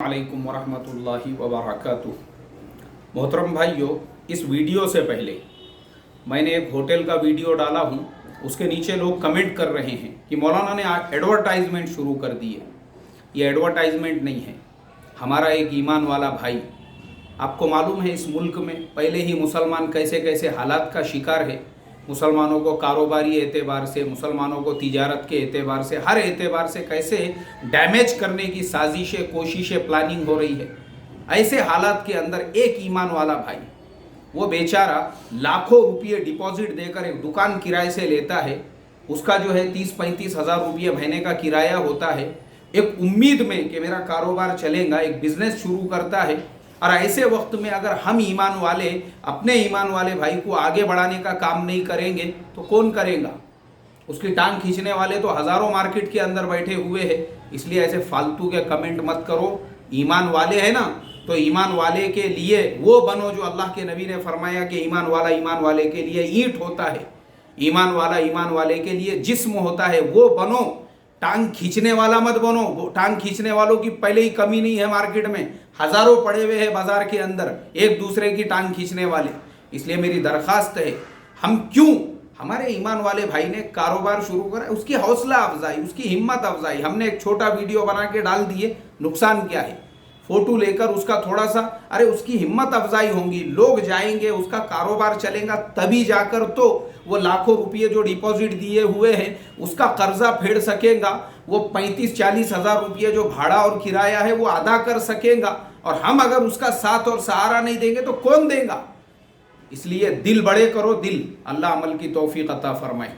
वालेकुम वरहमतुल्लाहि वबरकातुह। मोहतरम भाइयों, इस वीडियो से पहले मैंने एक होटल का वीडियो डाला हूँ। उसके नीचे लोग कमेंट कर रहे हैं कि मौलाना ने एडवर्टाइजमेंट शुरू कर दी है। ये एडवर्टाइजमेंट नहीं है, हमारा एक ईमान वाला भाई, आपको मालूम है इस मुल्क में पहले ही मुसलमान कैसे कैसे हालात का शिकार है। मुसलमानों को कारोबारी एतबार से, मुसलमानों को तिजारत के एतबार से, हर एतबार से कैसे डैमेज करने की साजिशें, कोशिशें, प्लानिंग हो रही है। ऐसे हालात के अंदर एक ईमान वाला भाई, वो बेचारा लाखों रुपये डिपॉजिट देकर एक दुकान किराए से लेता है। उसका जो है 30-35 हज़ार रुपये महीने का किराया होता है, एक उम्मीद में कि मेरा कारोबार चलेगा, एक बिजनेस शुरू करता है। और ऐसे वक्त में अगर हम ईमान वाले अपने ईमान वाले भाई को आगे बढ़ाने का काम नहीं करेंगे तो कौन करेगा? उसकी टांग खींचने वाले तो हज़ारों मार्केट के अंदर बैठे हुए हैं। इसलिए ऐसे फालतू के कमेंट मत करो। ईमान वाले हैं ना, तो ईमान वाले के लिए वो बनो जो अल्लाह के नबी ने फरमाया कि ईमान वाला ईमान वाले के लिए ईंट होता है, ईमान वाला ईमान वाले के लिए जिस्म होता है, वो बनो। टांग खींचने वाला मत बनो। टांग खींचने वालों की पहले ही कमी नहीं है, मार्केट में हजारों पड़े हुए हैं बाजार के अंदर एक दूसरे की टांग खींचने वाले। इसलिए मेरी दरखास्त है, हम क्यों, हमारे ईमान वाले भाई ने कारोबार शुरू करा, उसकी हौसला अफजाई, उसकी हिम्मत अफजाई, हमने एक छोटा वीडियो बना के डाल दिए, नुकसान क्या है? फोटो लेकर उसका थोड़ा सा, अरे उसकी हिम्मत अफजाई होंगी, लोग जाएंगे, उसका कारोबार चलेगा, तभी जाकर तो वो लाखों रुपये जो डिपॉजिट दिए हुए हैं उसका कर्जा फेड़ सकेगा। वो 35-40 हज़ार रुपये जो भाड़ा और किराया है वो अदा कर सकेगा। और हम अगर उसका साथ और सहारा नहीं देंगे तो कौन देगा? इसलिए दिल बड़े करो, दिल। अल्लाह अमल की तौफीक अता फरमाए।